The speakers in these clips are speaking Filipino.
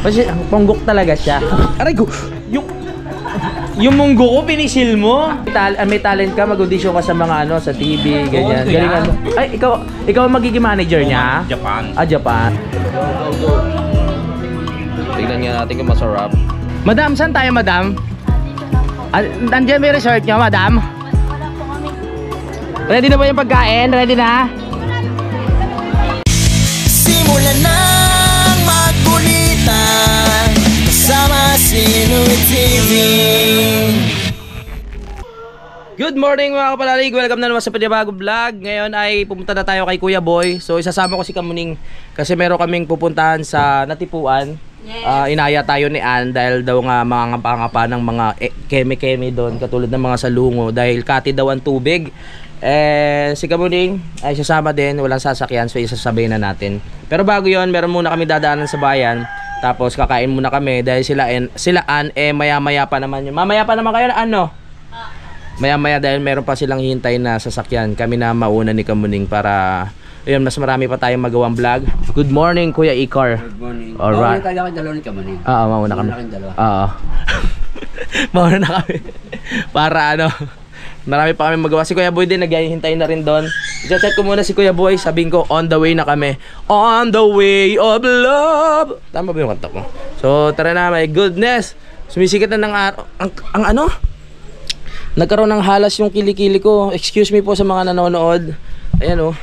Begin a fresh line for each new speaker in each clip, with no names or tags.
Kasi ponggok talaga siya. Aray ko, yung munggo ko pinisil mo. May talent ka, mag-audition ka sa mga ano, sa TV, ganyan. Galingan mo. Ay, ikaw ang magiging manager niya?
Japan.
Ah, Japan. Go. Tignan nga natin kung masarap. Madam, saan tayo, madam? Nandiyan may resort nyo, madam? Ready na ba yung pagkain? Ready na?
Simulan ng magkulitan kasama si Nuy TV.
Good morning mga kapalalig, welcome na naman sa panibagong vlog. Ngayon ay pupunta na tayo kay Kuya Boy. So isasama ko si Kamuning kasi meron kaming pupuntahan sa Natipuan. Inaya tayo ni Ann dahil daw nga mga ngapa ng mga keme-keme doon, katulad ng mga salungo, dahil kati daw ang tubig. Si Kamuning ay sasama din, walang sasakyan, so isasabihin na natin. Pero bago yon, meron muna kami dadaanan sa bayan. Tapos kakain muna kami dahil sila Ann maya-maya pa naman yun. Mamaya pa naman kayo na ano? Maya-maya dahil meron pa silang hihintay na sasakyan. Kami na mauna ni Kamuning para ayun, mas marami pa tayong magawang vlog. Good morning, Kuya Ikar.
Good morning.
Alright.
Mauna tayo kang dalawa ni Kamuning.
Oo, mauna kami. Oo. Mauna na kami. Para ano, marami pa kami magawa. Si Kuya Boy din, naghihintay na rin doon. I-chat ko muna si Kuya Boy. Sabihin ko, on the way na kami. On the way of love. Tama ba yung kanta ko? So, tara na, my goodness. Sumisikat na ng araw. Ang ano? Nagkaroon ng halas yung kilikili ko. Excuse me po sa mga nanonood. Ayan oh.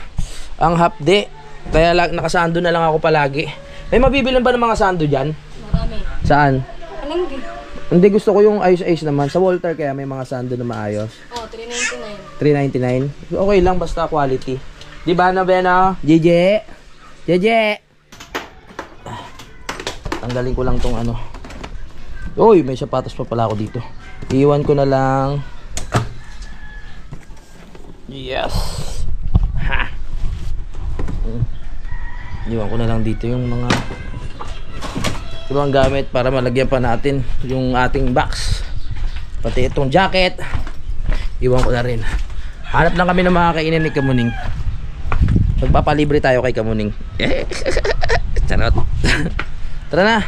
Ang hapde. Kaya nakasando na lang ako palagi. May mabibilan ba ng mga sando dyan?
Marami.
Saan?
Anong
Hindi, gusto ko yung ayos-ayos naman. Sa Walter kaya may mga sando na maayos.
Oh, 399.
399. Okay lang basta quality. Di ba na Bena? Jeje. Tanggalin ko lang tong ano. Uy, may sapatos pa pala ako dito. Iwan ko na lang. Yes. Ha. Iwan ko na lang dito yung mga ibang gamit para malagyan pa natin yung ating box. Pati itong jacket. Iwan ko na rin. Hanap lang kami ng mga kainin ni Kamuning. Magpapalibre tayo kay Kamuning. Charot. Tara na.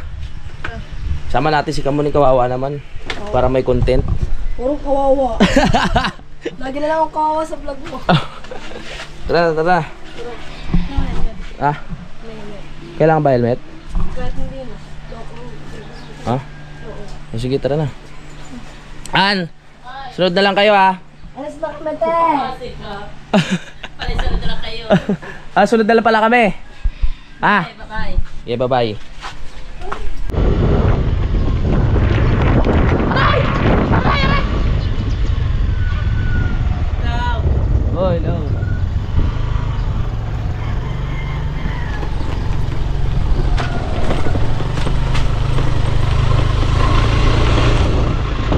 Sama natin si Kamuning, kawawa naman. Para may content.
Puro kawawa. Lagi na lang akong kawawa sa vlog mo.
Tara. Ah? Kailangan ba helmet?
Kahit hindi na.
Ha? Sige, tara na. Ann, sunod na lang kayo ha.
Alas na kami, te. Sunod na lang kayo.
Sunod na lang pala kami.
Bye-bye.
Yeah, bye-bye. Oh, hello.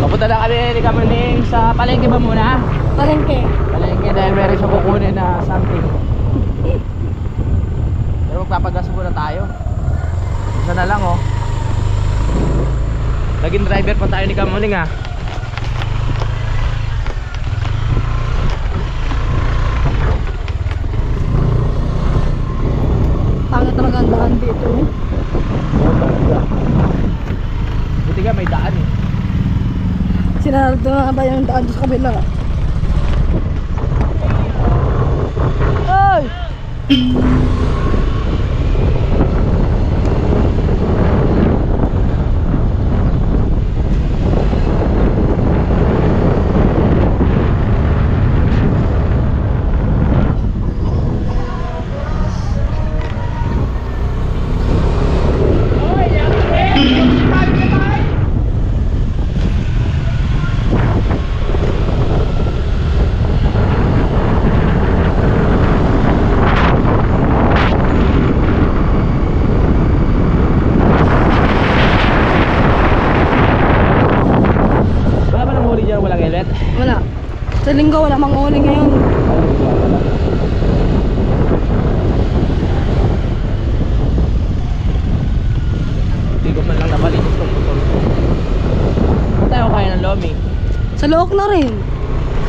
Papunta na kami ni Kamuning sa palengke ba muna?
Palengke.
Palengke dahil meron siya kukunin na something. Pero magpapagas muna tayo. Isa na lang oh. Naging driver pa tayo ni Kamuning ah.
Pangit talaga ang daan dito.
Buti nga may daan eh.
Sinarado na ba yung daan sa kabila?
Ay!
Wala. Sa linggo wala mang uli ngayon.
Hindi ko man lang napalinis ko. Saan tayo kaya ng lomi?
Sa Look na rin.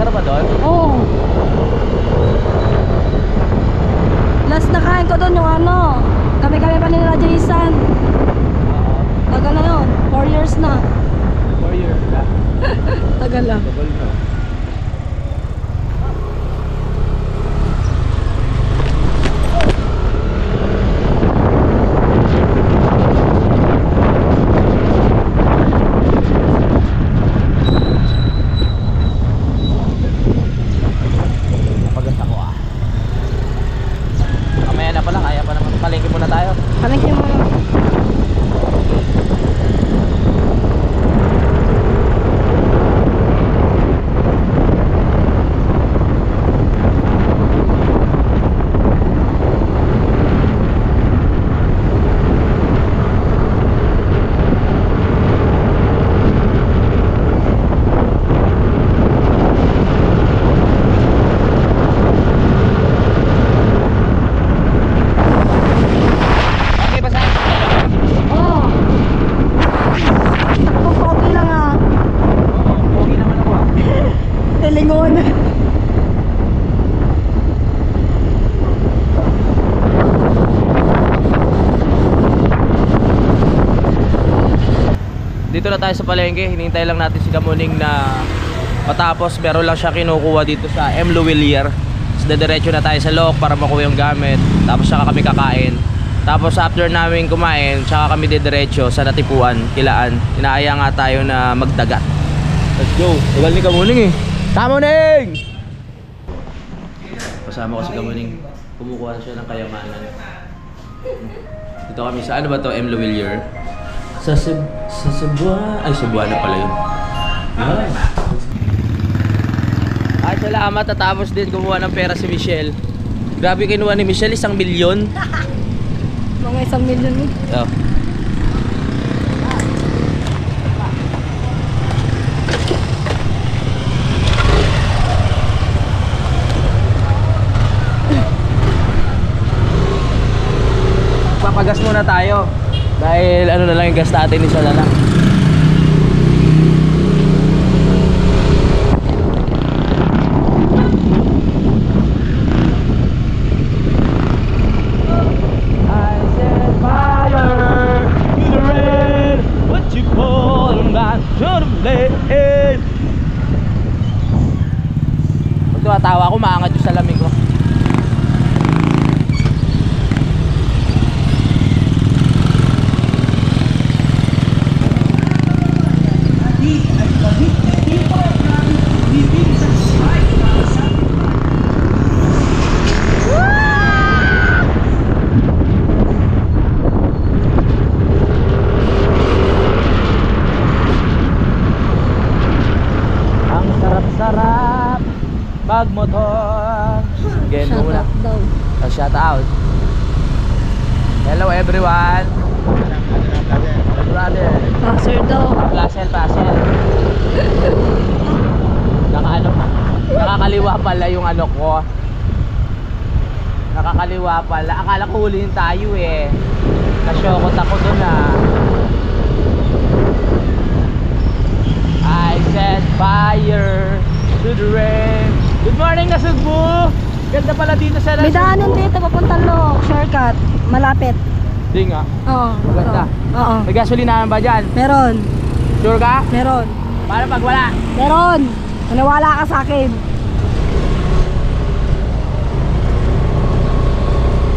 Sarap ba doon?
Oo. Last na kain ko doon yung ano. Kami pa nila Jason. years na.
4 years na.
Tagal lang.
Tagal na. Napagas ako ah. Mamaya na pala, kaya pa naman. Palengke muna tayo.
Palengke mo na.
Okay ba sa'yo?
Oo. Tapos okay lang ah.
Okay naman ako ah.
Telingon.
Dito na tayo sa palengke, hinihintay lang natin si Kamuning na matapos. Meron lang siya kinukuha dito sa M. Luwilier. Tapos dediretso na tayo sa Lok para makuha yung gamit. Tapos saka kami kakain. Tapos after namin kumain, saka kami dediretso sa Natipuan, Kilaan. Inaaya nga tayo na magdagat. Let's go! Tagal ni Kamuning eh. Kamuning! Kasama ko si Kamuning. Kumukuha siya ng kayamanan. Dito kami sa ano ba to? M. Luwilier. Sa Cebuana. Ay, Cebuana pala yun. Ay, salamat. Tatapos din kumuha ng pera si Michelle. Grabe kinuha ni Michelle, 1 milyon.
Mga 1 milyon eh.
Oh. Papagas muna tayo. Dahil ano na lang yung gas natin, isa na lang. I set fire to the rain. What you call man to the blade. Pag tumatawa ako, maangat yung salamin ko. Ang sarap-sarap magmotor. Again
Shout
muna.
out daw.
Shout out. Hello everyone. Brother.
Passer daw.
Pasel. Nakakaliwa pala yung ano ko. Nakakaliwa pala. Akala ko huliin tayo eh. Nasyokot ako dun ah. I set fire to the rain. Good morning na Cebu. Ganda pala dito sa
May daanan dito, papuntang Lok. Shortcut. Malapit.
Di nga.
Oo.
Maganda.
Oo.
May gasolinahan ba dyan?
Meron.
Sure ka?
Meron.
Paano pag wala?
Meron. Maniwala ka sa akin.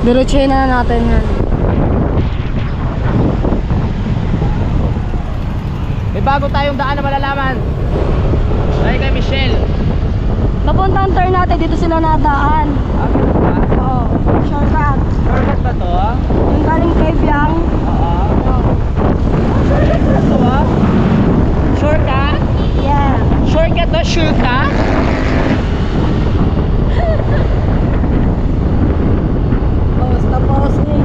Diretsuhin na natin yan.
May bago tayong daan na malalaman. Dahil kay Michelle.
Papuntang turn natin, dito sila nadaan. Oo. Shortcut.
Shortcut ba to?
Yung galing kay Biang.
Oo.
Oo.
Shortcut ba to? Shortcut?
Yeah.
Shortcut to? Shortcut?
Tapos eh.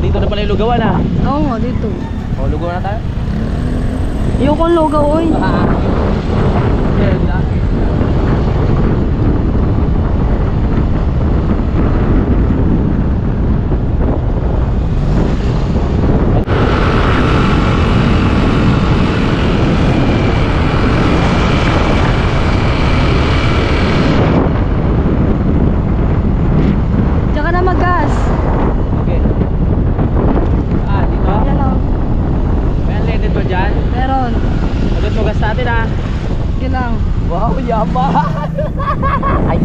Dito na pala yung lugawan ah.
Oo nga, dito.
O, lugawan na tayo.
Ayoko ang lugaw, oy. Tsaka na mag-gas.
Okay. Dito?
Yan lang.
May unleaded ba dyan?
Meron.
Agad mo gas natin
Yan lang.
Wow, yaman! Ay,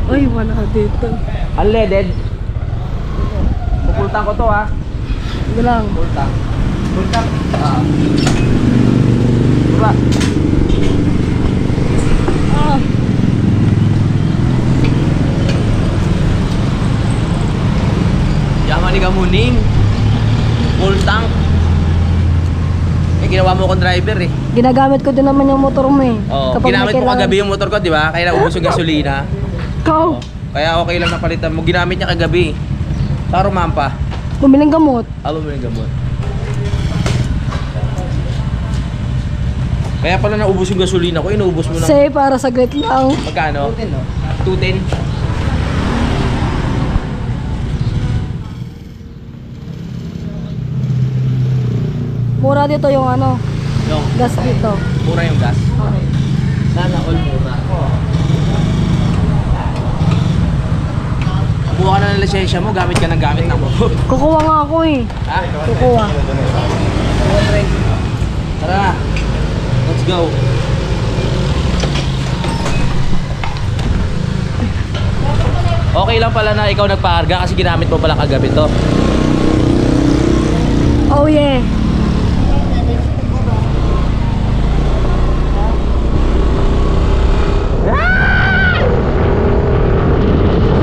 Uy, wala dito.
unleaded. Pupultang ko to
Yan lang.
Pultang. Pultang. Diba?
Ah.
Yaman ni Kamuning. Pultang. Ginawa mo akong driver
Ginagamit ko din naman yung motor mo
Oo,
Kapag
ginamit
may
mo
kailangan-
kagabi yung motor ko, di ba? Kaya naubos yung gasolina.
Ikaw,
Kaya okay lang napalitan mo. Ginamit niya kagabi. Sa Rumampa.
bumiling gamot.
Alam mo yung gamot. Kaya pala naubos yung gasolina ko, inuubos mo ng...
Say, para saglit lang.
Magkano? 210.
Mura dito yung ano,
Yung,
gas dito.
mura yung gas.
Okay.
Sana all mura. Buka ka na ng lisensya mo, gamit ka ng gamit ng motor.
Kukuha nga ako
Ha?
Kukuha.
Tara na. Let's go. Okay lang pala na ikaw nagpakarga kasi ginamit mo pala kagabi to.
Oh yeah.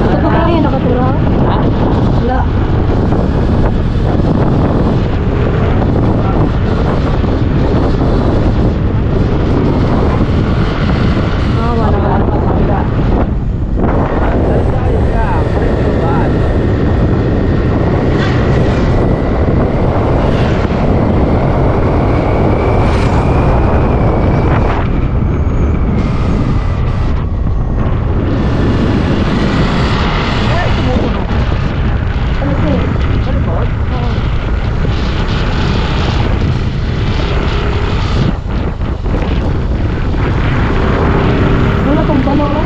Ito pa kayo nakatira?
Ha?
Wala. Wala. Wala tong dalawa.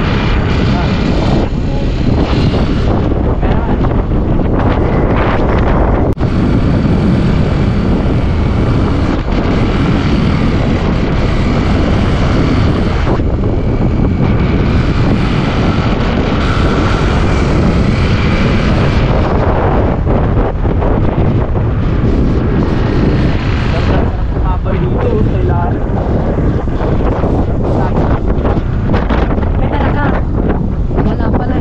May talaga. Wala pala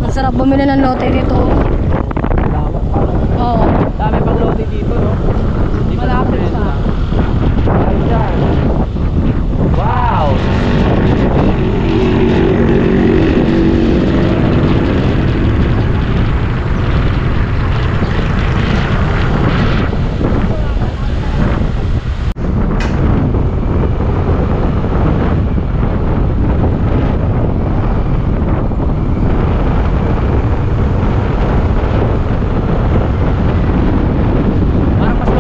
Ang sarap bumili ng lote dito. Oo.
Dami pang lote dito, no?
Malapit pa.
Ayan. Wow! Parang mas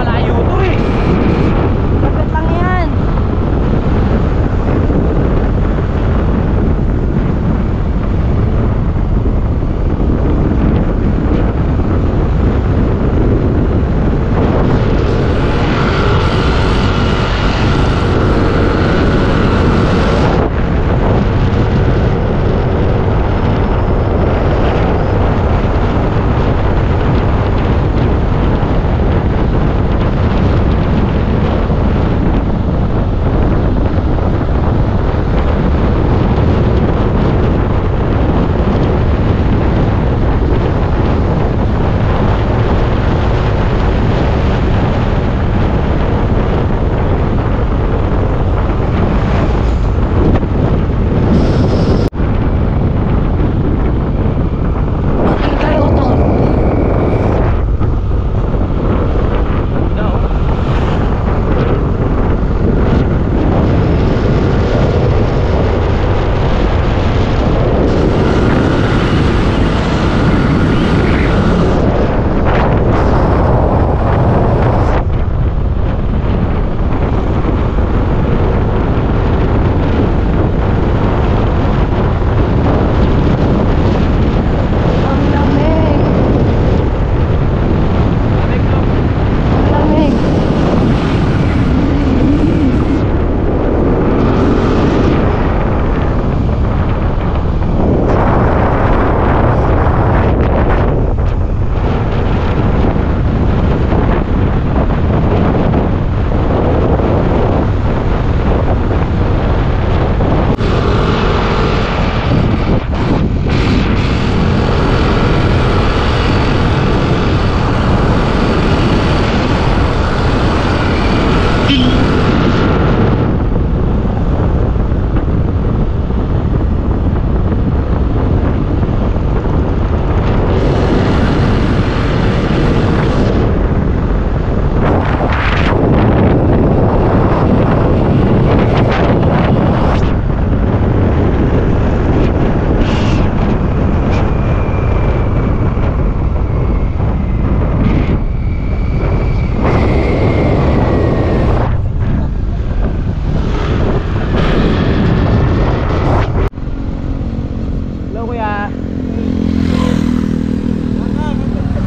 Hello kuya.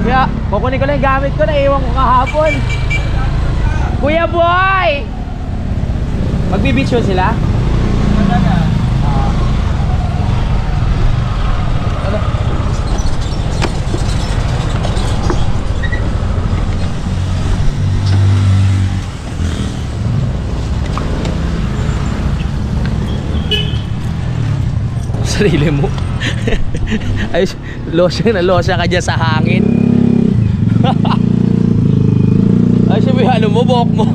Kuya, kukunin ko lang yung gamit ko na iwan ko kahapon. Kuya boy! Magbi-beach yun sila? Sarili mo. Ay, losya ka dyan sa hangin. Ay, sabi, ano mo, buhok mo.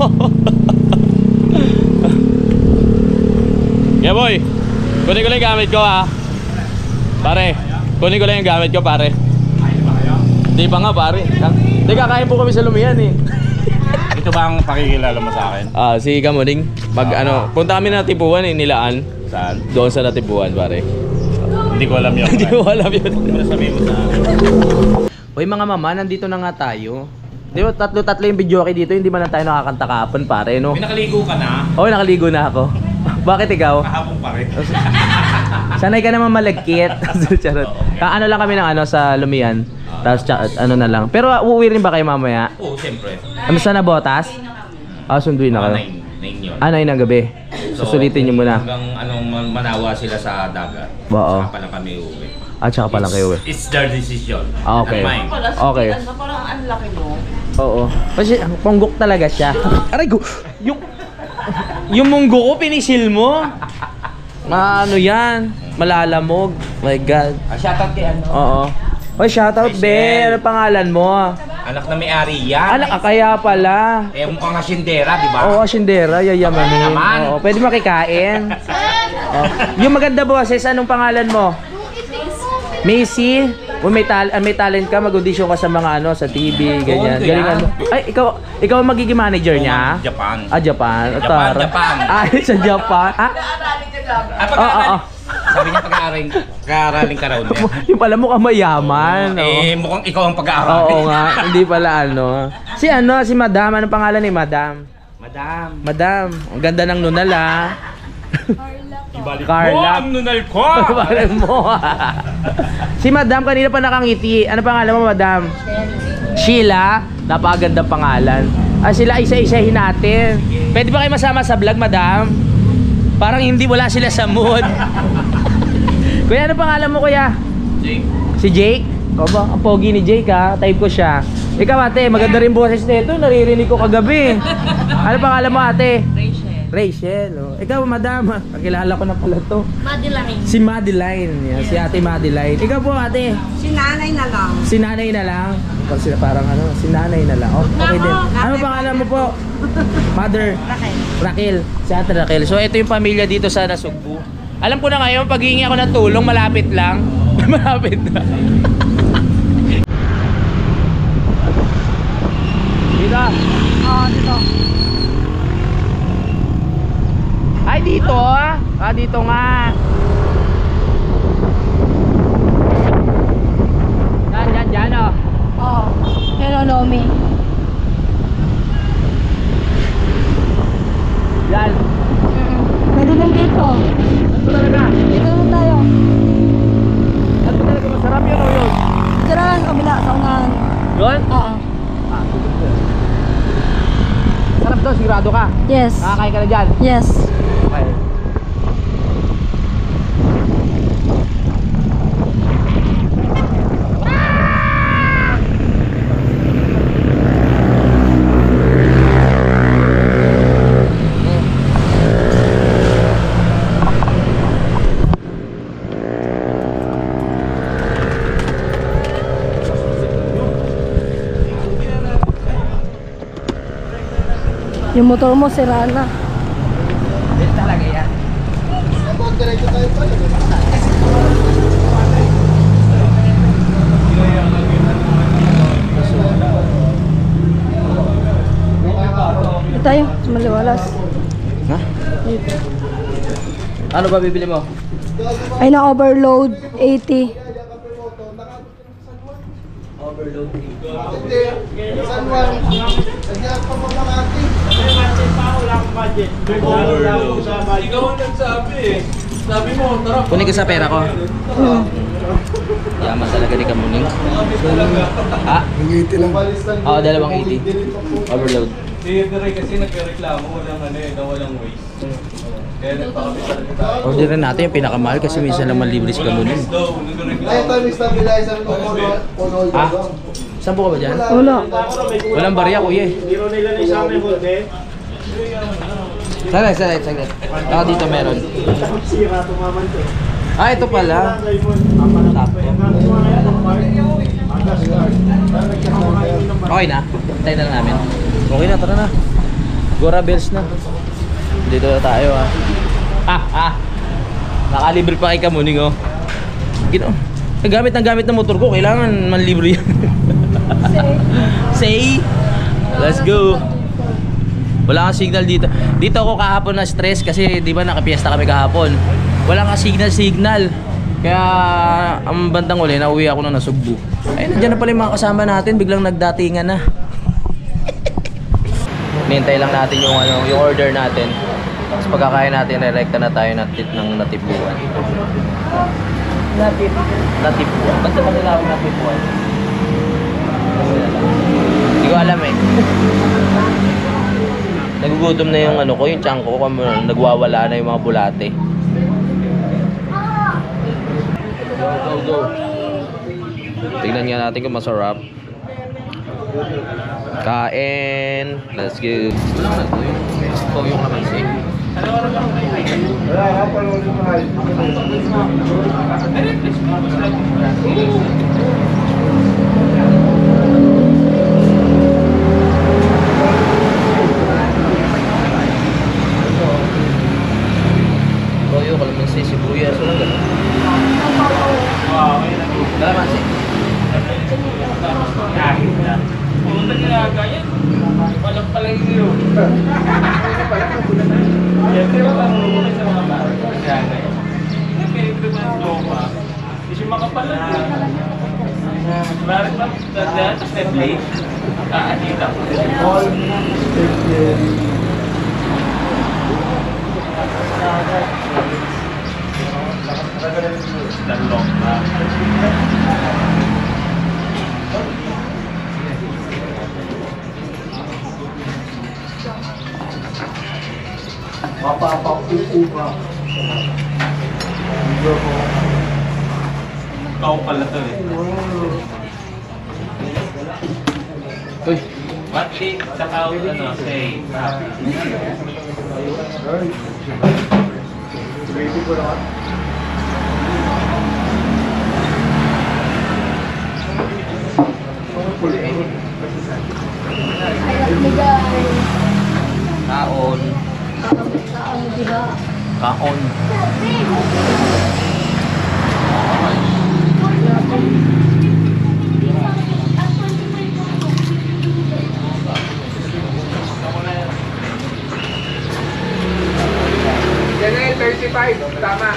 Yeah boy, kunin ko lang yung gamit ko ha. Pare, kunin ko lang yung gamit ko pare. Di pa nga pare. Di kakain po kami sa Lumihan eh.
Ito ba ang pakikilala mo sa akin?
Si Kamuning. Punta kami na Tipuan eh, Nilaan.
Saan?
Doon sa Natipuan pare.
Hindi ko alam yun.
Hindi ko alam yun.
Ano sabihin mo sa akin?
Hoy mga mama, nandito na nga tayo. Di ba tatlo yung video okay dito, hindi man lang tayo nakakanta kahapon pare, no?
May nakaligo ka na?
Oo, nakaligo na ako. Bakit ikaw?
Kahapon pa rin.
Sanay ka naman malagkit. Charot. Ano lang kami ng sa Lumihan. Tapos ano na lang. Pero uuwi rin ba kayo mamaya?
Oo, siyempre.
Ano sa Nabotas? Sunduin na kayo.
9 yun.
9 ng gabi. Susulitin nyo muna.
Hanggang manawa sila sa dagat.
Oo.
Saka pa lang kami uwi.
Tsaka pa lang kayo eh.
It's their decision.
Okay.
Not mine.
Okay.
Parang ang laki mo.
Oo. Kasi ponggok talaga siya. Aray ko! Yung munggo ko pinisil mo. Ano yan? Malalamog. My God.
Shoutout kay ano?
Oo. Oy, shoutout be. Ano pangalan mo?
Anak na may-ari yan.
Anak, kaya pala.
Eh, mukhang asyendera, di ba?
Oo, asyendera, yayamanin.
Ano naman?
Oo, pwede makikain. Yung maganda boses, anong pangalan mo? Macy. Kung may talent ka, mag-audition ka sa mga sa TV, ganyan.
Oo,
Galingan mo. Ay, ikaw ang magiging manager niya?
Japan.
Japan.
Japan, Japan.
Sa Japan.
Sabi niya pag-aaraling ka raw niya.
Yung pala mukhang mayaman.
Mukhang ikaw ang pag-aaraling.
Oo nga, hindi pala Si Madam, anong pangalan ni Madam? Madam, ang ganda ng nunal Carla.
Ang nunal ko!
Ibalik mo. Si Madam kanina pa nakangiti. Ano pangalan mo, Madam? Sheila. Napakagandang pangalan. Sila isa-isahin natin. Pwede ba kayo masama sa vlog, Madam? Parang hindi wala sila sa mood. Kuya, ano pangalan mo, kuya?
Jake.
Si Jake? Ba? Ang pogi ni Jake type ko siya. Ikaw ate, maganda rin boses nito. Naririnig ko kagabi. Ano pangalan mo ate? Rachel. Ikaw madam, pakilala ko na pala to.
Madeline.
Si Madeline. Yan. Si ate Madeline. Ikaw po ate?
Si nanay na lang.
Si nanay na lang? Parang si nanay na lang. Okay din. Ano pangalan mo po? Mother? Raquel. Si ate Raquel. So ito yung pamilya dito sa Nasugbu. Alam ko na ngayon, pag hihingi ako ng tulong, malapit lang. Malapit na. Dito.
Dito.
Ay, dito. Dito nga. Diyan,
Oo. Hello, Lomi.
Yan.
Pwede lang dito.
Ano talaga?
Dito lang tayo.
Ano talaga masarap yun o yun?
Dito lang sa kabila, sa unahan.
Yun?
Oo.
Sarap daw, sigurado ka.
Yes.
Nakakain ka na dyan.
Yes.
Okay.
Yung motor mo, sira na.
Yan talaga yan.
Dito tayo, maliwalas.
Ha?
Dito.
Ano ba bibili mo?
Ay, na-overload, 80.
Overload. Ikaw ang nagsabi eh. Sabi mo, tara. Kunin ka sa pera ko. Yaman talaga ni Kamuning. Ha?
Ang 80 lang.
Oo, 280. Overload.
Kasi nagreklamo walang walang waste. Kaya nagpakabisa tayo.
Orderin natin yung pinakamahal kasi minsan lang malibre si Kamuning.
Ay, ito yung stabilizer ko on hold.
Ha? Saan po ka ba dyan?
Wala.
Walang barya, kuya eh.
Biro nila ni sa amin hulde.
Saglit. Baka dito meron.
Sira tumaman to.
Ah, ito pala. Okay na? Tayo na lang namin. Okay na, tara na. Gora Bells na. Dito na tayo Nakalibre pa kay Kamuning oh. Gamit ng motor ko, kailangan manlibre yan. Say, let's go. Wala kang signal dito. Dito ako kahapon na stress kasi di ba nakapiesta kami kahapon. Wala kang signal. Kaya ang bandang uli, nauwi ako na Nasugbu. Ay, nandiyan na pala yung mga kasama natin, biglang nagdatingan na. Nintay lang natin yung yung order natin. Tapos pagkakain natin, re-recta na tayo ng natipuan. Natipuan? Ba't sa kanila ako natipuan? Hindi ko alam eh. Nagugutom na yung ko, yung tiyan ko, nagwawala na yung mga bulate. Go. Tingnan nga natin kung masarap. Kain. Let's go. Ito yung lamansi. Toyo, kalamansi, sibuyas, ano gano'n? Kalamansi.
Kahit na. Pumunta nila ganyan. Walang palang yun. Yan, pero lang muna sa mga bata. Kaya ganyan. May implement ko pa. Kasi makapalag yun. Maraming pa, step late. Kaanita ko.
All step
Dalong na.
mapapakupo ka.
Ikaw pala to eh.
Uy.
What did the out say?
Ready ko na.
Kaon. Kaon.
Yan na 35, tama.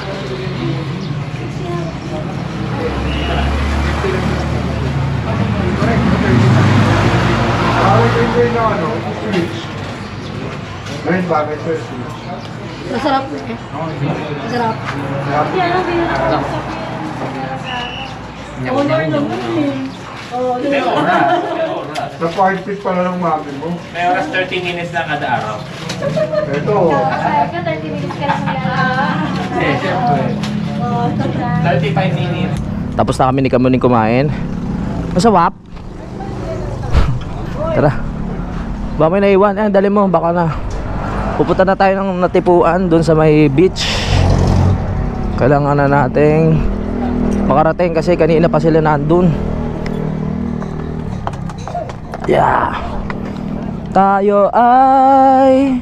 Bakit hindi na switch? Ngayon bakit switch?
Masarap na eh. Masarap. Yan ang pinag-usap niya. Honor naman eh. Oo,
May oras. May oras.
Sa part fit pala ng mami mo.
May oras 30 minutes lang kada araw.
Ito.
Kaya ka 30 minutes ka lang yan.
Eh, syempre.
Oo, ito na.
35 minutes.
Tapos na kami ni Kamuning kumain. Masawap. Tara. Baka may naiwan. Dali mo. Baka na. Pupunta na tayo ng natipuan doon sa may beach. Kailangan na nating makarating kasi kanina pa sila nandun. Yeah. Tayo ay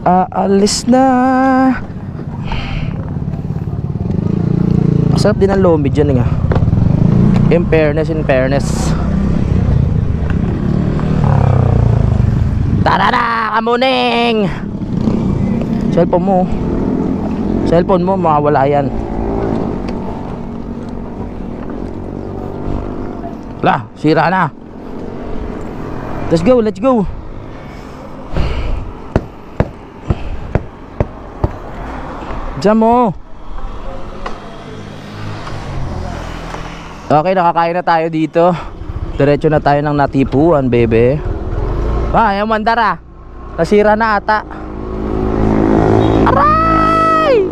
aalis na. Masarap din ang lombi dyan nga. In fairness. Tara na, Kamuning! Cellphone mo, mawawala yan. Wala, sira na. Let's go. Diyan mo. Okay, nakakain na tayo dito. Diretso na tayo ng natipuan, bebe. Yung mandara. Nasira na ata. Aray!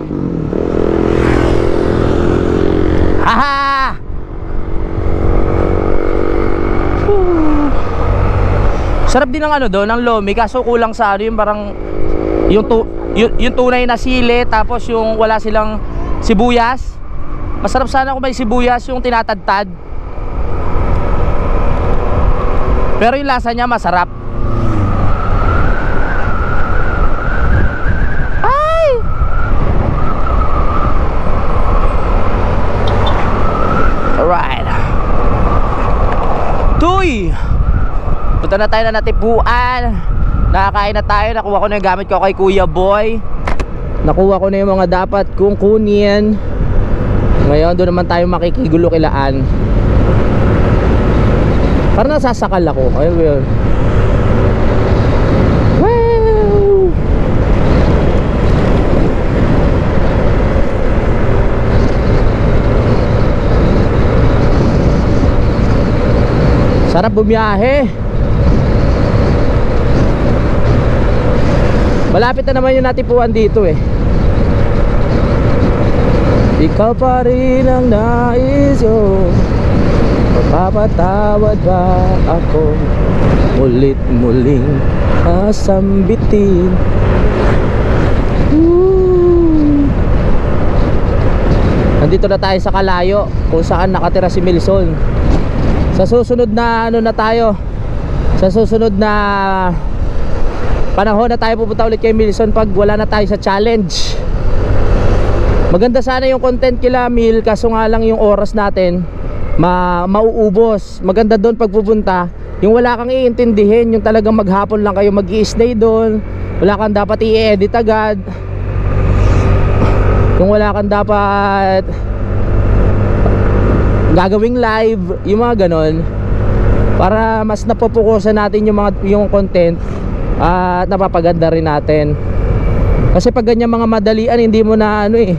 Aha! Sarap din ng ano doon, ng lomi. Kaso kulang sa ano yung parang yung tunay na sili. Tapos yung wala silang sibuyas. Masarap sana kung may sibuyas yung tinatadtad. Pero yung lasa niya masarap. Ay! Alright. Tuy! Punta na tayo na natipuan. Nakakain na tayo. Nakuha ko na yung gamit ko kay Kuya Boy. Nakuha ko na yung mga dapat kong kunin. Ngayon doon naman tayo makikigulo kilaan. Parang nasasakal ako. Ayun yun. Wow! Sarap bumiyahe. Malapit na naman yung natipuan dito eh. Ikaw pa rin ang nais ko. Mapapatawad ba ako? Mulit-muling kasambitin. Nandito na tayo sa Kalayo, kung saan nakatira si Milson. Sa susunod na ano na tayo, sa susunod na panahon na tayo pupunta ulit kay Milson pag wala na tayo sa challenge. Maganda sana yung content kila Mil, kaso nga lang yung oras natin mauubos. Maganda doon pagpupunta yung wala kang iintindihin, yung talagang maghapon lang kayo mag-i-stay doon. Wala kang dapat i-edit agad, yung wala kang dapat gagawing live, yung mga ganon, para mas napopokusan natin yung content at napapaganda rin natin. Kasi pag ganyan mga madalian, hindi mo na ano eh,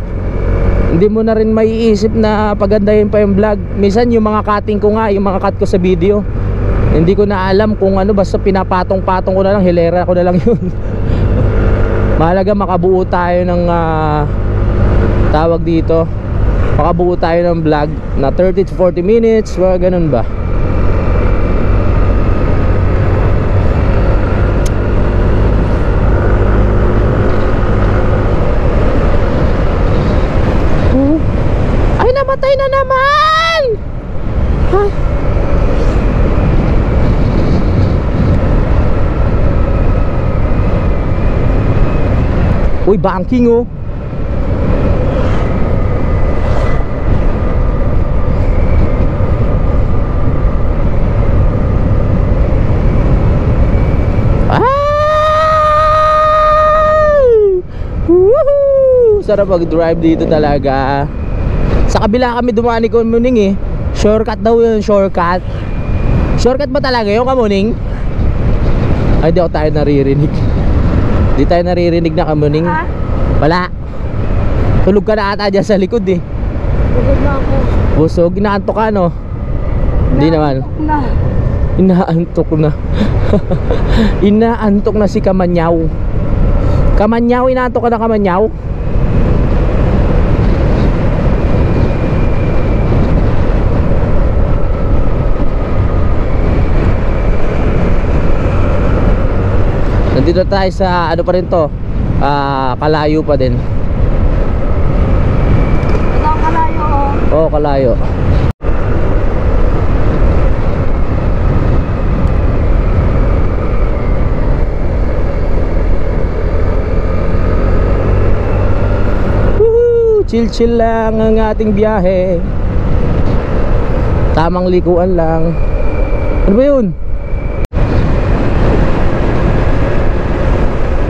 hindi mo na rin maiisip na pagandahin pa yung vlog. Minsan yung mga cutting ko nga, yung mga cut ko sa video, hindi ko na alam kung ano, basta pinapatong-patong ko na lang, hilera ko na lang yun. Mahalaga makabuo tayo ng tawag dito, makabuo tayo ng vlog na 30 to 40 minutes, ganun ba. Namatay na naman! Ay. Uy, banking oh. Sarap mag-drive dito talaga. Sa kabila kami dumaan ni Kamuning eh. Shortcut daw yun, shortcut. Shortcut ba talaga yun, Kamuning? Ay, di ako tayo naririnig. Di tayo naririnig na, Kamuning. Wala. Tulog ka na ata dyan sa likod eh.
Bugod na ako.
Busog, inaantok ka no? Hindi naman. Inaantok na. Inaantok na si Kamanyaw. Kamanyaw, inaantok ka na, Kamanyaw? Nandito tayo sa ano pa rin to, Kalayo pa din.
Ito ang Kalayo oh.
Oo, Kalayo. Woohoo! Chill-chill lang ang ating biyahe. Tamang likuan lang. Ano ba yun?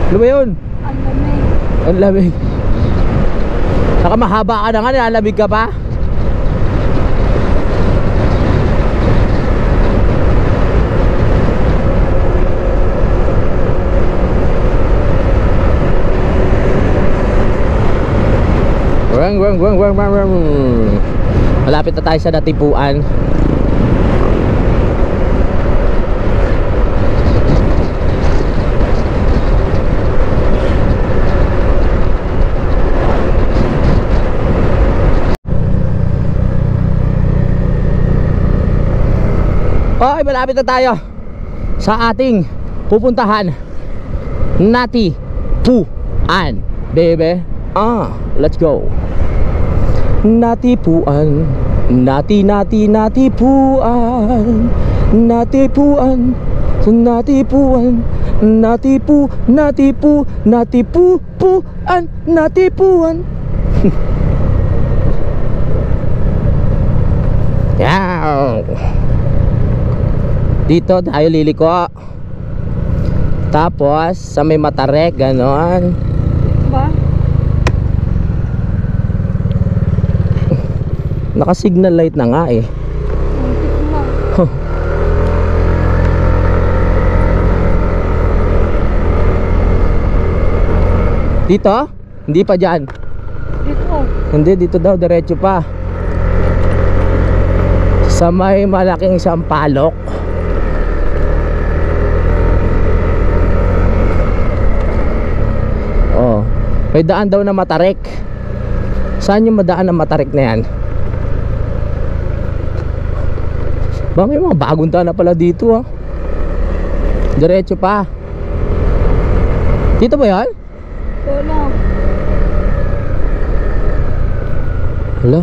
Ano ba yun?
Ang lamig.
Ang lamig. Saka mahaba ka na nga, nilalamig ka pa. Malapit na tayo sa Natipuan. Okay, malapit na tayo sa ating pupuntahan, Natipuan, baby. Let's go. Natipuan, Natipuan, Natipuan, Natipuan. Yeah. Dito tayo liliko. Tapos sa may Matarek, ganon.
Ba?
Naka-signal light na nga eh. Dito? Hindi pa dyan.
Dito.
Hindi, dito daw, diretso pa. Sa may malaking sampalok. Oh, may daan daw na Matarek. Saan yung madaan na Matarek na yan? Ba, may mga bagong daan na pala dito, diretso pa. Dito ba yan?
Wala.
Hala.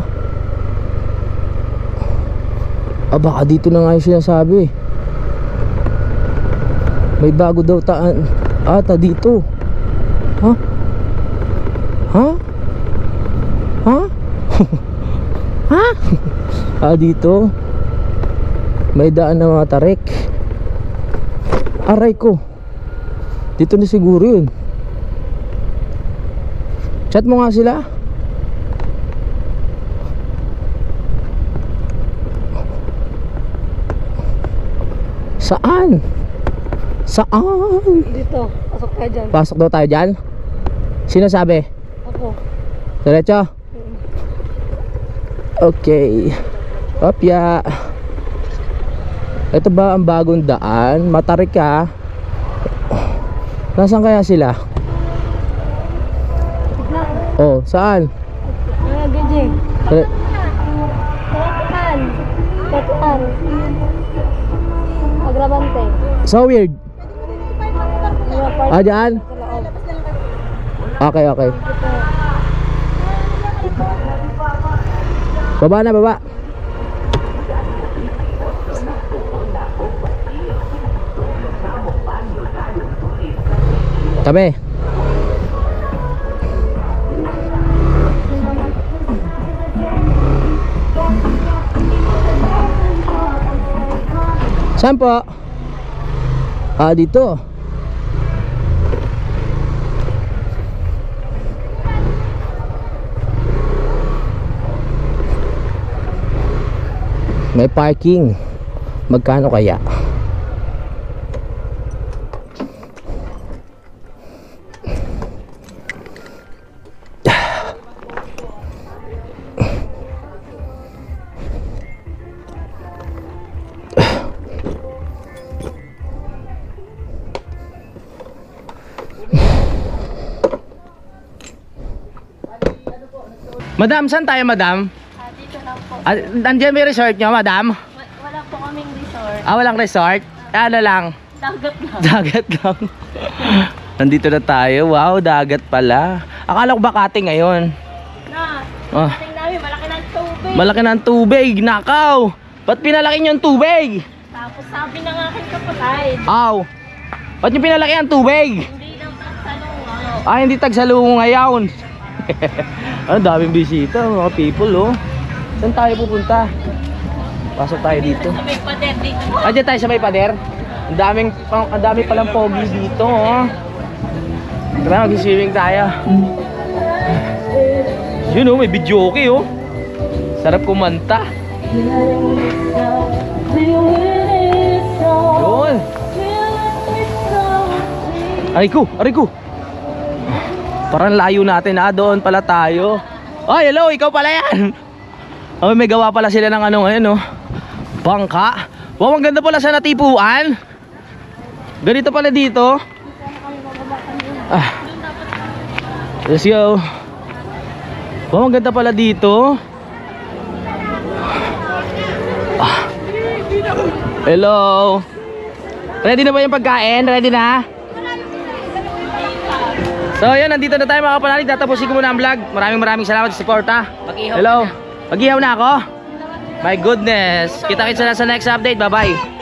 Baka dito na nga yung sinasabi. May bago daw taan ata dito. Ha? Ha? Ha? Ha? Dito may daan na Matarek. Aray ko. Dito na siguro yun. Chat mo nga sila. Saan? Saan?
Dito. Pasok tayo dyan.
Pasok daw tayo dyan? Sino sabi?
Ako.
Diretso? Okay. Opya. Ito ba ang bagong daan? Matarek ka. Nasaan kaya sila? Oh, saan?
Gajing.
Dire-
Batuan. Batuan. Agrabante.
So weird. Dyan? Okay, okay. Baba na, baba. Tabi. Saan po? Dito. May parking. Magkano kaya? Madam, saan tayo, madam?
Dito lang po.
Nandiyan may resort nyo, madam?
Wala po kaming resort.
Walang resort? Ano lang?
Dagat lang.
Dagat lang. Nandito na tayo. Wow, dagat pala. Akala ko ba Makati ngayon?
Na,
Ah,
tingnan namin, malaki ng tubig.
malaki na ang tubig. Nakaw! Ba't pinalaki nyo ang tubig?
Tapos sabi ng aking kapatid,
Aw! Ba't nyo pinalaki ang tubig?
hindi lang tagsalungan.
Hindi tagsalungo ngayon. Ano, daming bisita, mga people, oh. Saan tayo pupunta? Pasok tayo dito.
Sa may pader dito.
Diyan tayo sa may pader. Ang dami palang pogi dito, oh. Tara, mag-swimming tayo. Yun, oh, may video okay, oh. Sarap kumanta. Yun. Aray ko, aray ko. Parang layo natin, doon pala tayo. Ay, hello, ikaw pala yan. Oh, may gawa pala sila ng ano ngayon, no? Bangka. Wow, ang ganda pala sa natipuan. Ganito pala dito. Ah. Let's go. Wow, ang ganda pala dito. Ah. Hello. Ready na ba yung pagkain? Ready na? So yun, nandito na tayo mga kapanalig. Tatapusin ko muna ang vlog. Maraming salamat sa support ha. Hello. Mag-ihaw na ako. My goodness. Kita-kits na sa next update. Bye bye.